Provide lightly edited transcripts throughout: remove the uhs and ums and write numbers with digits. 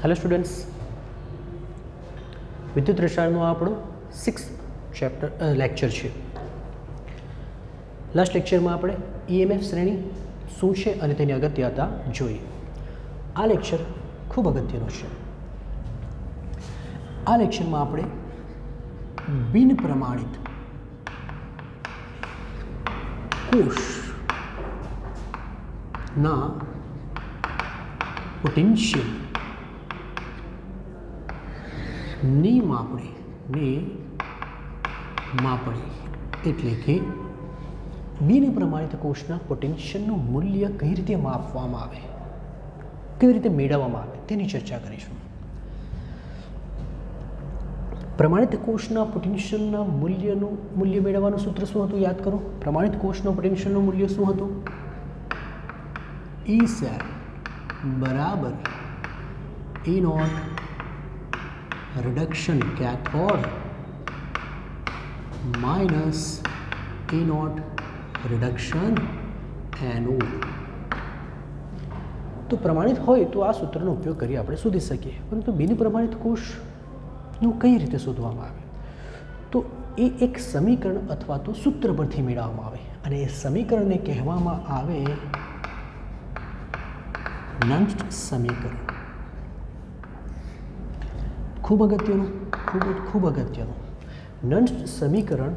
Hello students, વિદ્યુત રસાયણનો આપણો 6th chapter lecture છે. લાસ્ટ લેક્ચરમાં આપણે EMF શ્રેણી શું છે અને તેની અગત્યતા જોઈ. આ લેક્ચર ખૂબ અગત્યનો છે. આ લેક્ચરમાં આપણે બિન પ્રમાણિત કોષના પોટેન્શિયલ ની માપણી એટલે કે બિન પ્રમાણિત કોષના પોટેન્શિયલનું મૂલ્ય કઈ રીતે માપવામાં આવે, કેવી રીતે મેળવવામાં આવે તેની ચર્ચા કરીશું. પ્રમાણિત કોષના પોટેન્શિયલના મૂલ્ય મેળવવાનું સૂત્ર શું હતું? યાદ કરો. પ્રમાણિત કોષના પોટેન્શિયલનું મૂલ્ય શું હતું? E સેલ બરાબર E naught reduction cathode minus E naught reduction anode. તો પ્રમાણિત હોય તો આ સૂત્રનો ઉપયોગ કરી આપણે શોધી શકીએ, પરંતુ બિન પ્રમાણિત કોષનું કઈ રીતે શોધવામાં આવે? તો એ એક સમીકરણ અથવા તો સૂત્ર પરથી મેળવવામાં આવે, અને એ સમીકરણને કહેવામાં આવે નન્સ્ટ સમીકરણ. ખૂબ અગત્યનું. નન્સ્ટ સમીકરણ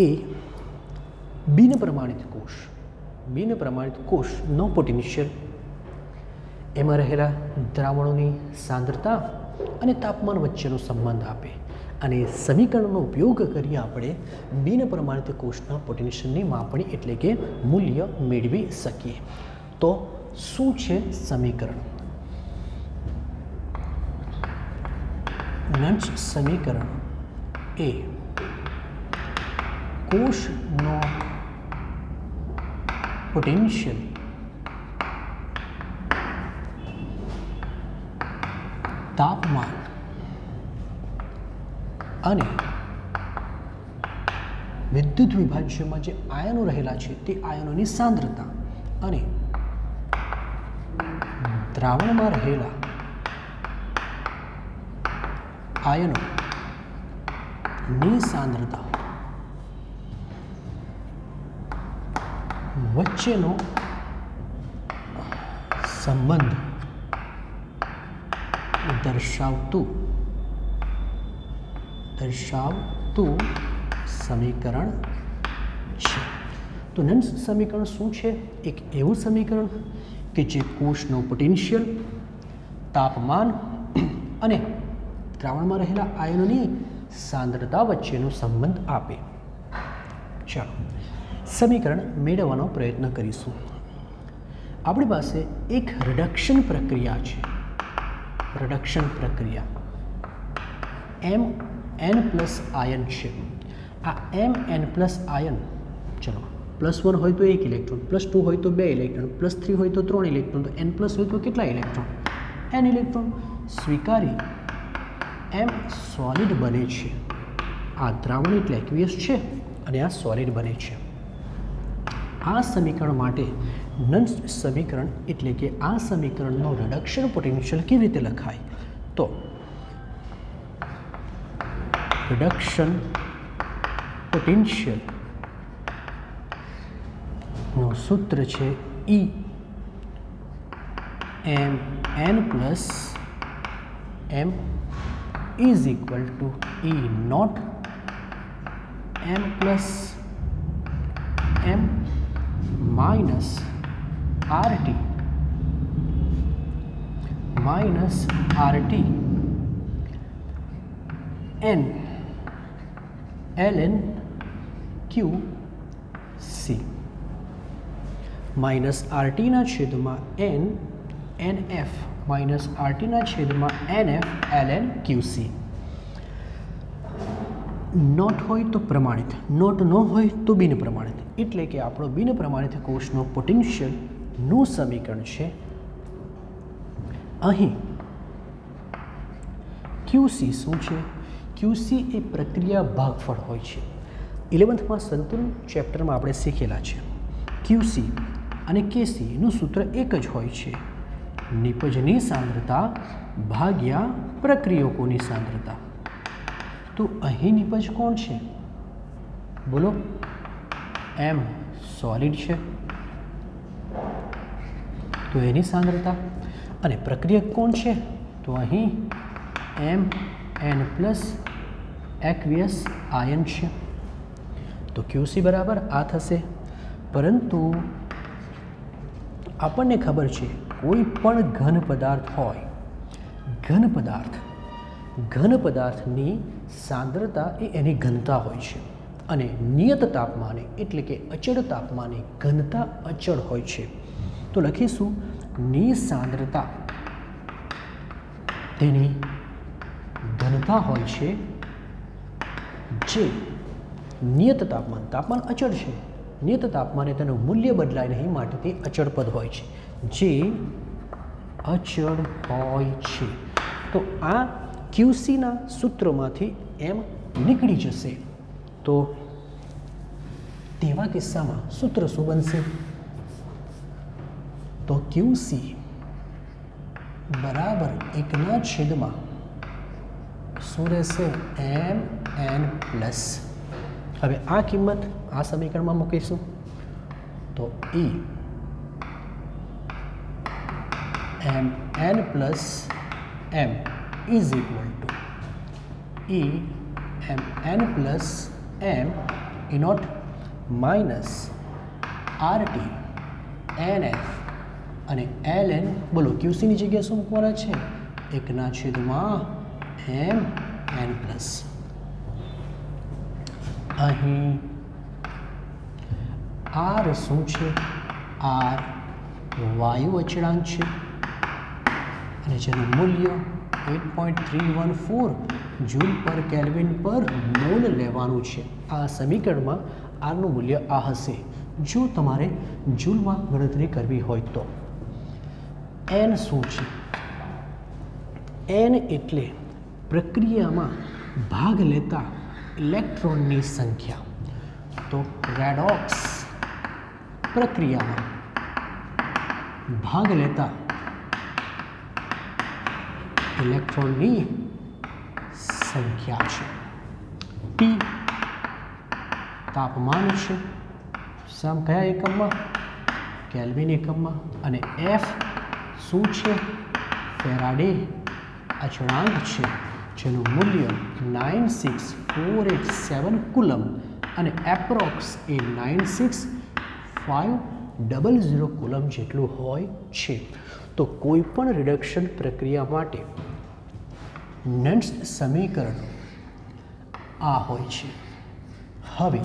એ બિન પ્રમાણિત કોષનો પોટેન્શિયલ, એમાં રહેલા દ્રાવણોની સાંદ્રતા અને તાપમાન વચ્ચેનો સંબંધ આપે, અને સમીકરણનો ઉપયોગ કરી આપણે બિન પ્રમાણિત કોષના પોટેન્શિયલની માપણી એટલે કે મૂલ્ય મેળવી શકીએ. તો શું છે સમીકરણ? નન્સ્ટ સમીકરણ એ કોષનો પોટેન્શિયલ તાપમાન અને વિદ્યુત વિભાજ્યમાં જે આયનો રહેલા છે તે આયનોની સાંદ્રતા અને દ્રાવણમાં રહેલા આયનોની સાંદ્રતા વચ્ચેનો સંબંધ દર્શાવતું સમીકરણ છે. તો નન્સ્ટ સમીકરણ શું છે? એક એવું સમીકરણ કે જે કોષનો પોટેન્શિયલ, તાપમાન અને દ્રાવણમાં રહેલા આયનોની સાંદ્રતા વચ્ચેનો સંબંધ આપે. ચાલો સમીકરણ મેળવવાનો પ્રયત્ન કરીશું. આપણી પાસે એક રિડક્શન પ્રક્રિયા છે. રિડક્શન પ્રક્રિયા Mn+ આયન છે. આ Mn+ આયન, ચલો +1 હોય તો 1 ઇલેક્ટ્રોન, +2 હોય તો 2 ઇલેક્ટ્રોન, +3 હોય તો 3 ઇલેક્ટ્રોન, તો n+ હોય તો કેટલા ઇલેક્ટ્રોન? n ઇલેક્ટ્રોન સ્વીકારી M સોલિડ બને છે. આ દ્રાવણ એટલે એક્વિયસ છે અને આ સોલિડ બને છે. આ સમીકરણ માટે નન્સ્ટ સમીકરણ એટલે કે આ સમીકરણનો રિડક્શન પોટેન્શિયલ કેવી રીતે લખાય? તો રિડક્શન પોટેન્શિયલ નું સૂત્ર છે Mn + M is equal to E naught M plus M minus RT N ln QC minus RT ના છેદમાં N NF માઇનસ RT ના છેદમાં NF ln QC. નોટ હોય તો પ્રમાણિત, નોટ ન હોય તો બિન પ્રમાણિત, એટલે કે આપણો બિન પ્રમાણિત કોષનો પોટેન્શિયલનું સમીકરણ છે. અહીં QC શું છે? QC એ પ્રક્રિયા ભાગફળ હોય છે. 11th સંતુલન ચેપ્ટરમાં આપણે શીખેલા છે. QC અને KC નું સૂત્ર એક જ હોય છે. નિપજની સાંદ્રતા ભાગ્યા પ્રક્રિયકોની સાંદ્રતા. તો અહીં નિપજ કોણ છે? બોલો. એમ સોલિડ છે તો એની સાંદ્રતા, અને પ્રક્રિયક કોણ છે? તો અહીં MN પ્લસ એક્વિયસ આયન છે. તો QC બરાબર આ થશે. પરંતુ આપણને ખબર છે કોઈ પણ ઘન પદાર્થ હોય, ઘન પદાર્થની સાંદ્રતા એ એની ઘનતા હોય છે, અને નિયત તાપમાને એટલે કે અચળ તાપમાને ઘનતા અચળ હોય છે. તો લખીશું ની સાંદ્રતા તેની ઘનતા હોય છે જે નિયત તાપમાન અચળ છે, નિયત તાપમાને તેનું મૂલ્ય બદલાય નહીં માટે તે અચળ પદ હોય છે, જે અચળ હોય છે. તો આ QCના સૂત્રમાંથી એમ નીકળી જશે. તો તેવા કિસ્સામાં સૂત્ર શું બનશે? તો QC બરાબર 1/, શું રહેશે? MN plus. હવે આ કિંમત આ સમીકરણમાં મૂકીશું તો E MN plus M is equal to E MN plus M E naught minus RT NF અને LN. બોલો QCની જગ્યાએ શું મૂકવાના છે? 1/, MN પ્લસ. અહીં R શું છે? R વાયુ અચળાંક છે અને જેનું મૂલ્ય 8.314 જૂલ પર કેલ્વિન પર મોલ લેવાનું છે. આ સમીકરણમાં આરનું મૂલ્ય આ હશે જો તમારે જૂલમાં ગણતરી કરવી હોય તો. એન શું છે? એન એટલે પ્રક્રિયામાં ભાગ લેતા ઇલેક્ટ્રોનની સંખ્યા. તો રેડોક્સ પ્રક્રિયામાં ભાગ લેતા ઇલેક્ટ્રોનની સંખ્યા છે. ટી તાપમાન છે, કયા એકમમાં? કેલ્વિન એકમમાં. અને એફ શું છે? ફેરાડે અચળાંક છે જેનું મૂલ્ય 96487 કુલમ અને એપ્રોક્સ એ 96500 કુલમ જેટલું હોય છે. તો કોઈ પણ રિડક્શન પ્રક્રિયા માટે નન્સ સમીકરણ આ હોય છે. હવે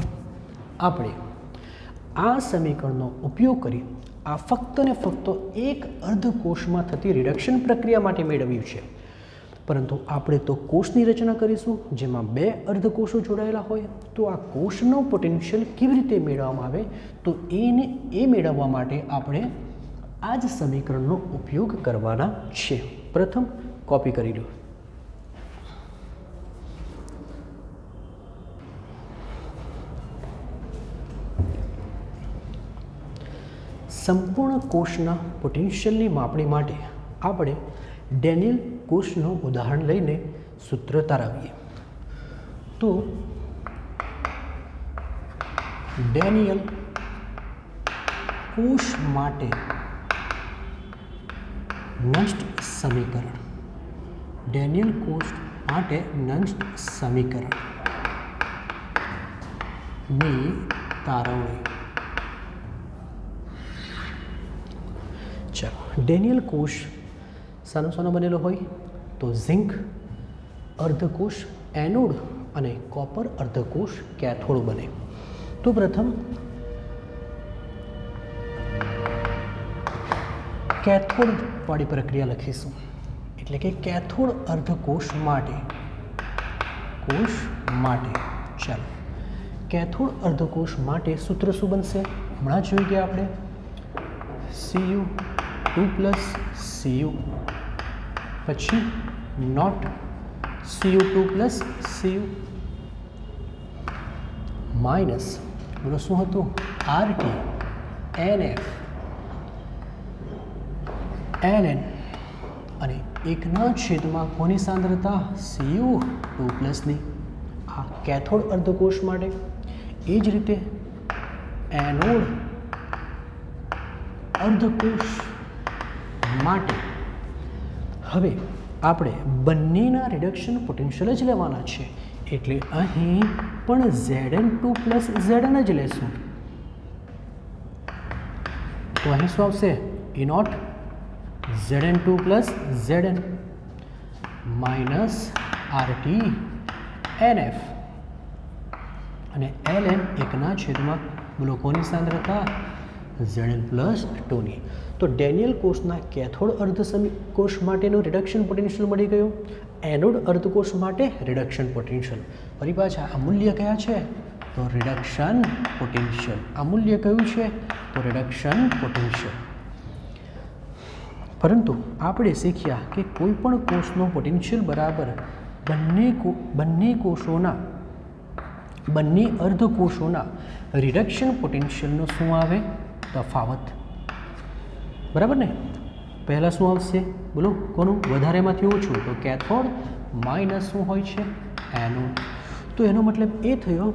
આપણે આ સમીકરણનો ઉપયોગ કરી આ ફક્ત ને ફક્ત એક અર્ધકોષમાં થતી રિડક્શન પ્રક્રિયા માટે મેળવ્યું છે. પરંતુ આપણે તો કોષની રચના કરીશું જેમાં 2 અર્ધકોષો જોડાયેલા હોય. તો આ કોષનો પોટેન્શિયલ કેવી રીતે મેળવવામાં આવે? તો એ મેળવવા માટે આપણે આ જ સમીકરણનો ઉપયોગ કરવાના છે. પ્રથમ કોપી કરી લો. સંપૂર્ણ કોષના પોટેન્શિયલની માપણી માટે આપણે ડેનિયલ કોષનું ઉદાહરણ લઈને સૂત્ર તારવીએ. તો ડેનિયલ કોષ માટે નષ્ટ સમીકરણ, ડેનિયલ કોષ માટે નષ્ટ સમીકરણની તારવણી. ચાલો, ડેનિયલ કોષ શાનો બનેલો હોય? તો ઝિંક અર્ધકોષ એનોડ અને કોપર અર્ધકોષ કેથોડ બને. તો પ્રથમ કેથોડ વાળી પ્રક્રિયા લખીશું. એટલે કે કેથોડ અર્ધકોષ માટે ચાલો, કેથોડ અર્ધકોષ માટે સૂત્ર શું બનશે? હમણાં જોઈ ગયા આપણે. Cu2 પ્લસ Cu પછી naught Cu2 plus Cu minus બોલો શું હતું? RT NF ln અને 1/, કોની સાંદ્રતા Cu2+ ની, આ કેથોડ અર્ધકોષ માટે. એ જ રીતે એનોડ અર્ધકોષ માટે હવે આપણે બંનેના રિડક્શન પોટેન્શિયલ જ લેવાના છે, એટલે અહીં પણ Zn2 + Zn જ લેશું. તો અહીં શું આવશે? E0 Zn2 + Zn minus RT NF અને ln 1/, બોલો કોની સાંદ્રતા? Zn+2 ની. તો ડેનિયલ કોષના કેથોડ અર્ધકોષ માટેનું રિડક્શન પોટેન્શિયલ મળી ગયું. એનોડ અર્ધકોષ માટે રિડક્શન પોટેન્શિયલ. ફરી પાછા આ મૂલ્ય કયા છે? તો રિડક્શન પોટેન્શિયલ. આ મૂલ્ય કયું છે? તો રિડક્શન પોટેન્શિયલ. પરંતુ આપણે શીખ્યા કે કોઈ પણ કોષનો પોટેન્શિયલ બરાબર બંને અર્ધકોષોના રિડક્શન પોટેન્શિયલનો શું આવે? તફાવત. બરાબર ને? પહેલાં શું આવશે? બોલો કોનું? વધારેમાંથી ઓછું તો કેથોડ માઇનસ શું હોય છે? એનોડ. તો એનો મતલબ એ થયો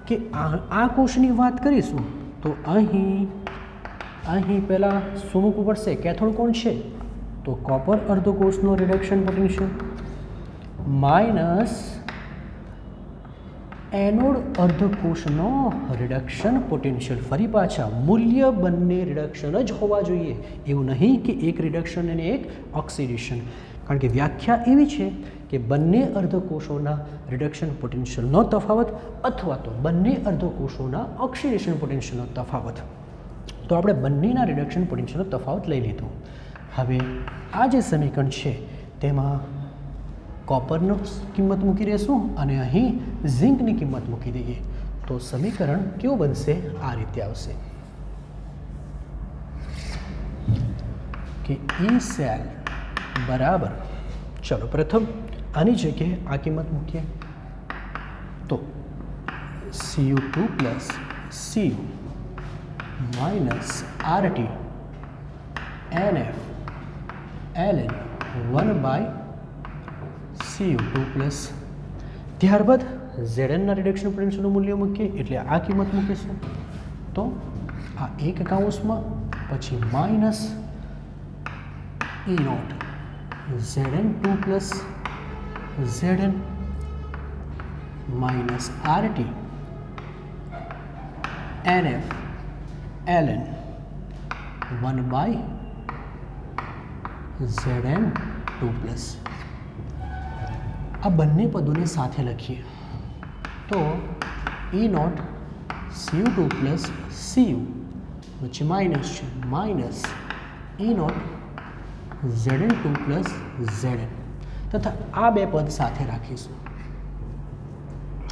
કે આ કોષની વાત કરીશું તો અહીં પહેલાં શું મૂકવું પડશે? કેથોડ કોણ છે? તો કોપર અર્ધકોષનો રિડક્શન પોટેન્શિયલ માઇનસ એનોડ અર્ધકોષનો રિડક્શન પોટેન્શિયલ. ફરી પાછા મૂલ્ય બંને રિડક્શન જ હોવા જોઈએ, એવું નહીં કે એક રિડક્શન અને એક ઓક્સિડેશન. કારણ કે વ્યાખ્યા એવી છે કે બંને અર્ધકોષોના રિડક્શન પોટેન્શિયલનો તફાવત અથવા તો બંને અર્ધકોષોના ઓક્સિડેશન પોટેન્શિયલનો તફાવત. તો આપણે બંનેના રિડક્શન પોટેન્શિયલનો તફાવત લઈ લીધું. હવે આ જે સમીકરણ છે તેમાં કોપરનો કિંમત મૂકી દઈશું અને અહીં ઝિંકની કિંમત મૂકી દઈએ તો સમીકરણ કેવું બનશે? આ રીતે આવશે કે E સેલ બરાબર, ચલો પ્રથમ આની જગ્યાએ આ કિંમત મૂકીએ તો Cu2 + Cu minus RT NF ln 1/Cu2+. ત્યારબાદ Znના રિડક્શન પોટેન્શિયલનું મૂલ્ય મૂકીએ એટલે આ કિંમત મૂકીશું તો આ એક કૌંસમાં પછી minus E0 Zn2 + Zn minus RT NF ln 1/Zn2+. આ બંને પદોને સાથે લખીએ તો E0 Cu2 + Cu વચ્ચે માઇનસ છે, માઇનસ E0 Zn2 + Zn તથા આ બે પદ સાથે રાખીશું.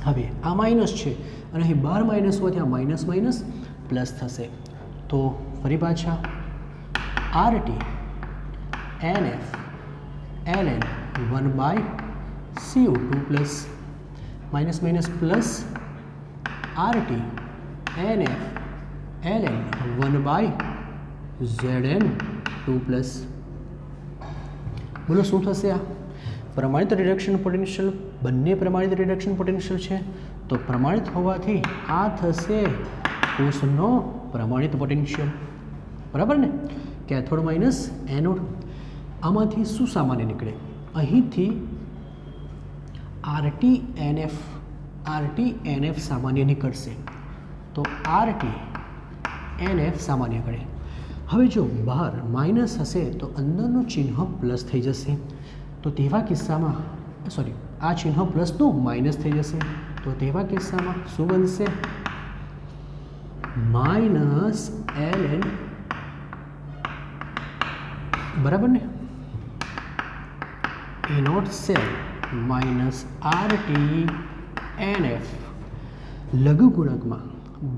હવે આ માઇનસ છે અને અહીં 12 માઇનસ હોવાથી આ માઇનસ માઇનસ પ્લસ થશે તો ફરી પાછા RT NF ln 1/Cu2+ minus minus plus RT NF ln 1/Zn2+. બોલો શું થશે? આ પ્રમાણિત રિડક્શન પોટેન્શિયલ, બંને પ્રમાણિત રિડક્શન પોટેન્શિયલ છે તો પ્રમાણિત હોવાથી આ થશે કોષનો પ્રમાણિત પોટેન્શિયલ. બરાબર ને? Cathode minus anode. આમાંથી શું સામાન્ય નીકળે? અહીંથી RT NF સામાન્ય નીકળશે તો RT NF સામાન્ય કરે. હવે જો બહાર માઇનસ હશે તો અંદરનું ચિહ્ન પ્લસ થઈ જશે તો તેવા કિસ્સામાં આ ચિહ્ન પ્લસનું માઇનસ થઈ જશે તો તેવા કિસ્સામાં શું બનશે? માઇનસ ln, બરાબર ને? E0 cell minus RT NF લઘુગુણકમાં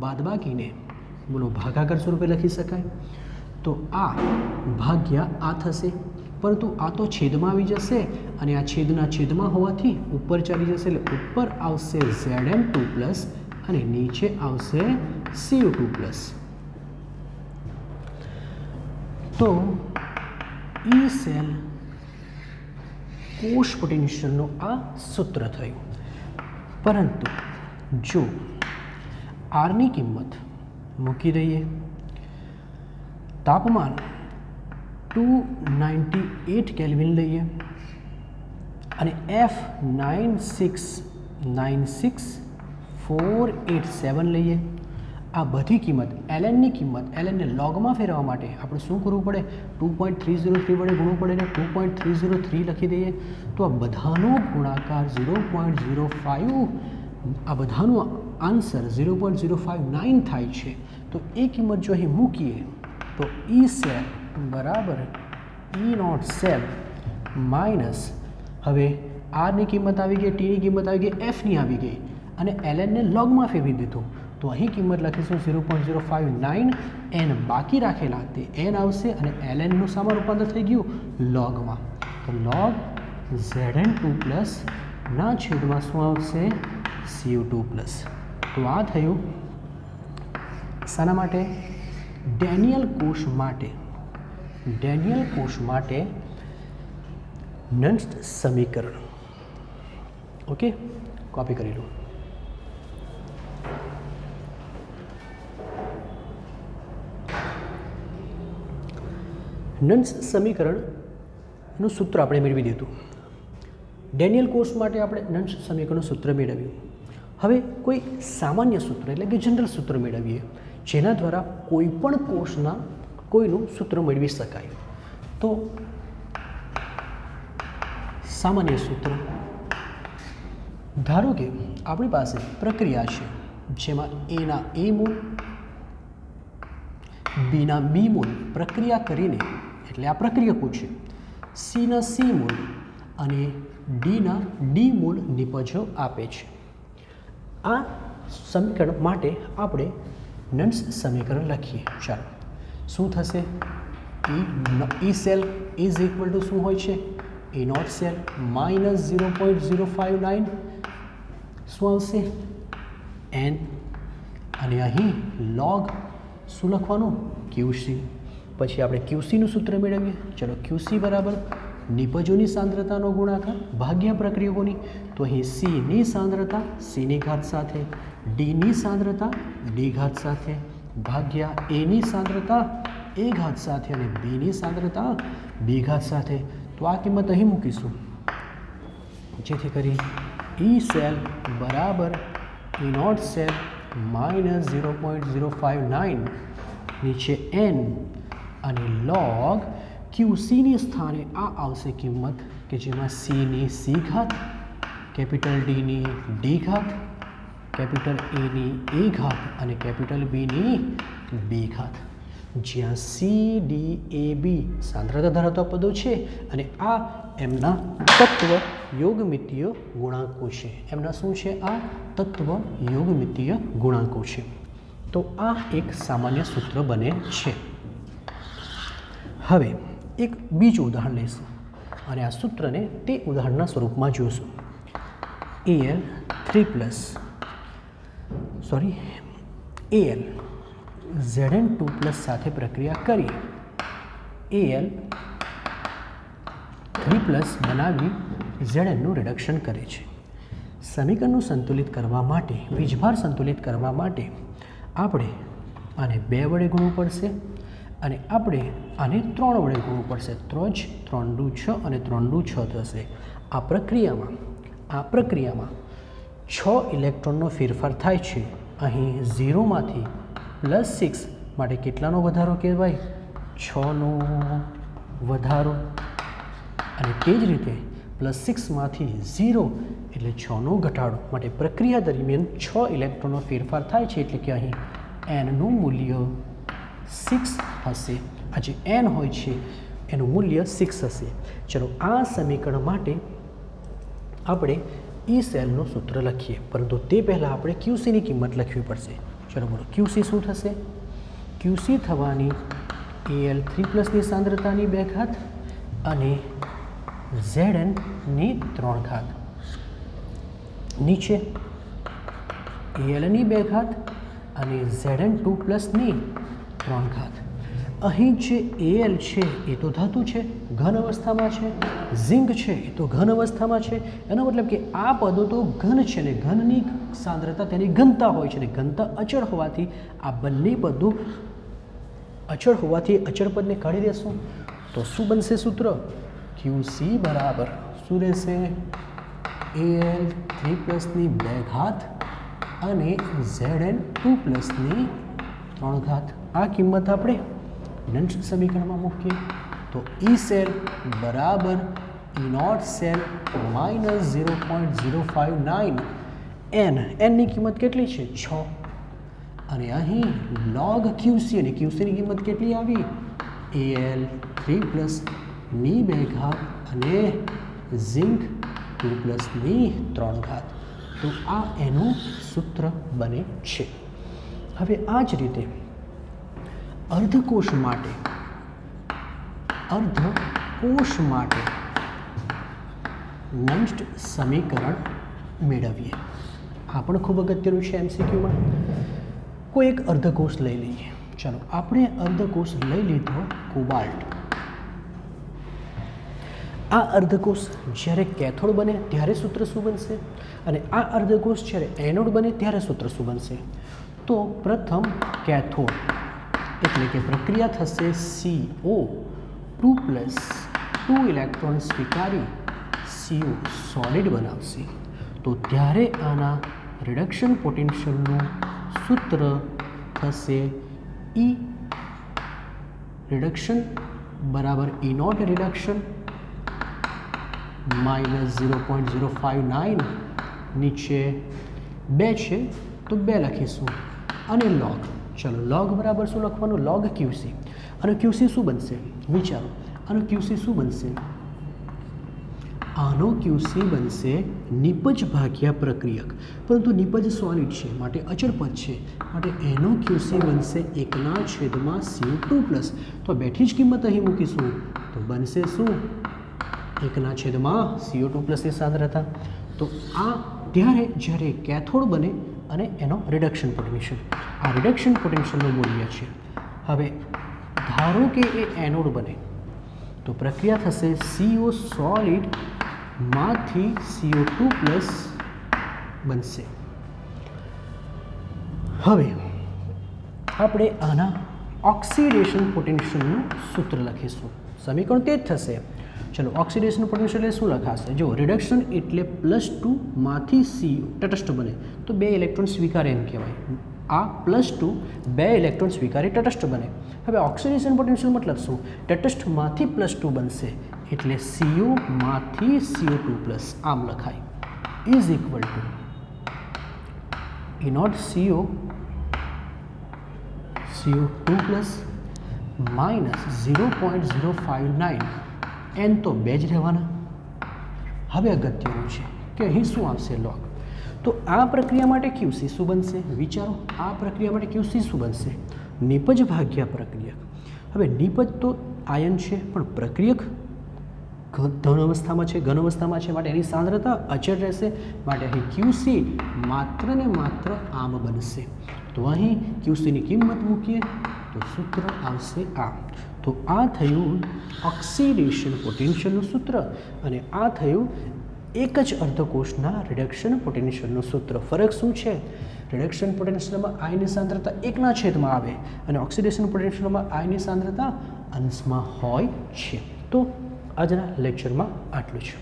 બાદબાકીને બોલો ભાગાકાર સ્વરૂપે લખી શકાય તો આ ભાગ્યા આ થશે, પરંતુ આ તો છેદમાં આવી જશે અને આ છેદના છેદમાં હોવાથી ઉપર ચાલી જશે એટલે ઉપર આવશે Zn2+ અને નીચે આવશે Cu2+. તો ઈ સેલ કોષ પોટેન્શિયલનું આ સૂત્ર થયું. પરંતુ જો આરની કિંમત મૂકી દઈએ, તાપમાન 298 કેલ્વિન લઈએ અને F9696487 લઈએ. આ બધી કિંમત એલએનની કિંમત એલએનને લોગમાં ફેરવવા માટે આપણે શું કરવું પડે? 2.303 વડે ગુણવું પડે ને 2.303 લખી દઈએ. તો આ બધાનો ગુણાકાર 0.05, આ બધાનો આન્સર 0.059 થાય છે. તો એ કિંમત જો અહીં મૂકીએ તો ઈ સેલ બરાબર ઈ નોટ સેલ માઇનસ, હવે આરની કિંમત આવી ગઈ, ટીની કિંમત આવી ગઈ, એફની આવી ગઈ અને એલએનને લોગમાં ફેરવી દીધું. તો અહીં કિંમત લખીશું 0.059, એન બાકી રાખેલા તે એન આવશે અને એલએનનું સામા રૂપાંતર થઈ ગયું લોગમાં. તો લોગ Zn2 પ્લસ ના છેદમાં શું આવશે? Cu2 plus. તો આ થયું શાના માટે? ડેનિયલ કોષ માટે નન્સ સમીકરણ. ઓકે, કોપી કરી લો. નન્સ સમીકરણનું સૂત્ર આપણે મેળવી દીધું. ડેનિયલ કોષ માટે આપણે નન્સ સમીકરણનું સૂત્ર મેળવ્યું. હવે કોઈ સામાન્ય સૂત્ર એટલે કે જનરલ સૂત્ર મેળવીએ, જેના દ્વારા કોઈ પણ કોષના કોઈનું સૂત્ર મેળવી શકાય. તો સામાન્ય સૂત્ર, ધારો કે આપણી પાસે પ્રક્રિયા છે જેમાં એના એ મૂળ, બીના બી મૂળ પ્રક્રિયા કરીને, એટલે આ પ્રક્રિયકો છે, સીના સી મૂળ અને ડીના ડી મૂળ નિપજો આપે છે. આ સમીકરણ માટે આપણે નન્સ સમીકરણ લખીએ. ચાલો, શું થશે? ઈ સેલ ઇઝ ઇક્વલ ટુ શું હોય છે? એ નોટ સેલ માઇનસ 0.059 શું આવશે? એન, અને અહીં લોગ શું લખવાનું? ક્યુસી. પછી આપણે ક્યુસીનું સૂત્ર મેળવીએ. ચલો, ક્યુસી બરાબર નિપજોની સાંદ્રતાનો ગુણાકાર ભાગ્યા પ્રક્રિયકોની. તો અહીં સીની સાંદ્રતા સીની ઘાત સાથે, ડીની સાંદ્રતા ડી ઘાત સાથે ભાગ્યા એની સાંદ્રતા એ ઘાત સાથે અને બીની સાંદ્રતા બી ઘાત સાથે. તો આ કિંમત અહીં મૂકીશું, જેથી કરી ઈ સેલ બરાબર ઈ નોટ સેલ માઇનસ 0.059 નીચે એન અને લોગ ક્યુસીની સ્થાને આ આવશે કિંમત કે જેમાં સીની સી ઘાત, કેપિટલ ડીની ડી ઘાત, કેપિટલ એની એ ઘાત અને કેપિટલ બીની બી ઘાત. જ્યાં સી ડી એ બી સાંદ્રતા ધરાવતા પદો છે અને આ એમના તત્વ યોગમિતીય ગુણાંકો છે. એમના શું છે? આ તત્વ યોગમિતીય ગુણાંકો છે. તો આ એક સામાન્ય સૂત્ર બને છે. હવે એક બીજું ઉદાહરણ લઈશું અને આ સૂત્રને તે ઉદાહરણના સ્વરૂપમાં જોઈશું. AL Zn2 પ્લસ સાથે પ્રક્રિયા કરી Al3 પ્લસ બનાવી Znનું રિડક્શન કરે છે. સમીકરણનું સંતુલિત કરવા માટે, વીજભાર સંતુલિત કરવા માટે આપણે આને 2 વડે ગુણવું પડશે અને આપણે આને 3 વડે ગુણવું પડશે. 3 દુ 6 અને 3 દુ 6 થશે. આ પ્રક્રિયામાં 6 ઇલેક્ટ્રોનનો ફેરફાર થાય છે. અહીં 0માંથી +6 માટે કેટલાનો વધારો કહેવાય? 6નો વધારો. અને તે જ રીતે +6માંથી 0 એટલે 6નો ઘટાડો. માટે પ્રક્રિયા દરમિયાન 6 ઇલેક્ટ્રોનનો ફેરફાર થાય છે, એટલે કે અહીં એનનું મૂલ્ય 6 હશે. આ જે એન હોય છે એનું મૂલ્ય 6 હશે. ચલો, આ સમીકરણ માટે આપણે ઈ સેલનું સૂત્ર લખીએ, પરંતુ તે પહેલાં આપણે ક્યુસીની કિંમત લખવી પડશે. ચલો બોલો, ક્યુસી શું થશે? ક્યુસી થવાની Al3 પ્લસની સાંદ્રતાની 2 ઘાત અને Znની 3 ઘાત નીચે Alની 2 ઘાત અને Zn2 પ્લસની 3 ઘાત. અહીં જે Al છે એ તો ધાતુ છે, ઘન અવસ્થામાં છે, ઝિંક છે એ તો ઘન અવસ્થામાં છે, એનો મતલબ કે આ પદો તો ઘન છે ને ઘનની સાંદ્રતા તેની ઘનતા હોય છે ને ઘનતા અચળ હોવાથી આ બંને પદો અચળ હોવાથી અચળ પદને કાઢી દેશું તો શું બનશે સૂત્ર? QC બરાબર શું રહેશે? Al 3 + 2 ઘાત અને Zn 2 + 3 ઘાત. આ કિંમત આપણે નંદ સમીકરણમાં મૂકીએ તો E સેલ બરાબર E નોટ સેલ માઇનસ 0.059 એનની કિંમત કેટલી છે? 6. અને અહીં log QC અને QCની કિંમત કેટલી આવી? Al 3 + 2 ઘાત અને ઝિંક 2 + 3 ઘાત. તો આ એનું સૂત્ર બને છે. હવે આ જ રીતે અર્ધકોષ માટે નંદ સમીકરણ મેળવીએ. આ પણ ખૂબ અગત્યનું છે MCQમાં. કોઈ એક અર્ધકોષ લઈ લઈએ. ચાલો આપણે અર્ધકોષ લઈ લીધો કોબાલ્ટ. આ અર્ધકોષ જ્યારે કેથોડ બને ત્યારે સૂત્ર શું બનશે અને આ અર્ધકોષ જ્યારે એનોડ બને ત્યારે સૂત્ર શું બનશે? તો પ્રથમ કેથોડ એટલે કે પ્રક્રિયા થશે CO2 + 2 ઇલેક્ટ્રોન સ્વીકારી CO સોલિડ બનાવશે. તો ત્યારે આના રિડક્શન પોટેન્શિયલનું સૂત્ર થશે E રિડક્શન બરાબર E નોટ રિડક્શન માઇનસ 0.059 નીચે 2 છે તો 2 લખીશું અને log. ચલો log બરાબર શું લખવાનું? log QC. અને QC શું બનશે? વિચારો આનો QC શું બનશે? આનો QC બનશે નિપજ ભાગ્યા પ્રક્રિયક. પરંતુ નિપજ સોલિડ છે માટે અચળ પદ છે માટે એનો QC બનશે 1/CO2+. તો બેઠી જ કિંમત અહીં મૂકીશું તો બનશે શું? 1/CO2+ ની સાંદ્રતા. તો આ ત્યારે જ્યારે કેથોડ બને અને એનો રિડક્શન પોટેન્શિયલ. આ રિડક્શન પોટેન્શિયલનું મૂલ્ય છે. હવે ધારો કે એ એનોડ બને તો પ્રક્રિયા થશે CO સોલિડ માંથી CO2+ બનશે. હવે આપણે આના ઓક્સિડેશન પોટેન્શિયલનું સૂત્ર લખીશું. સમીકરણ તે જ થશે. ચલો ઓક્સિડેશન પોટેન્શિયલ એ શું લખાશે? જો રિડક્શન એટલે +2 માંથી CO તટસ્થ બને તો 2 ઇલેક્ટ્રોન સ્વીકારે એમ કહેવાય. આ +2 2 ઇલેક્ટ્રોન સ્વીકારે તટસ્થ બને. હવે ઓક્સિડેશન પોટેન્શિયલ મતલબ શું? તટસ્થમાંથી +2 બનશે એટલે CO માંથી CO2+ આમ લખાય is equal to E naught CO2+ minus 0.059 n તો 2 જ રહેવાના. હવે અગત્યનું છે કે અહીં શું આવશે? log. તો આ પ્રક્રિયા માટે QC શું બનશે? વિચારો આ પ્રક્રિયા માટે QC શું બનશે? નિપજ ભાગ્યા પ્રક્રિયક. હવે નિપજ તો આયન છે પણ પ્રક્રિયક ધન અવસ્થામાં છે, ઘન અવસ્થામાં છે માટે એની સાંદ્રતા અચળ રહેશે માટે અહીં QC માત્ર ને માત્ર આમ બનશે. તો અહીં QCની કિંમત મૂકીએ તો સૂત્ર આવશે આ. તો આ થયું ઓક્સિડેશન પોટેન્શિયલનું સૂત્ર અને આ થયું એક જ અર્ધકોષના રિડક્શન પોટેન્શિયલનું સૂત્ર. ફરક શું છે? રિડક્શન પોટેન્શિયલમાં આયનની સાંદ્રતા 1/માં આવે અને ઓક્સિડેશન પોટેન્શિયલમાં આયનની સાંદ્રતા અંશમાં હોય છે. તો આજના લેક્ચરમાં આટલું છે.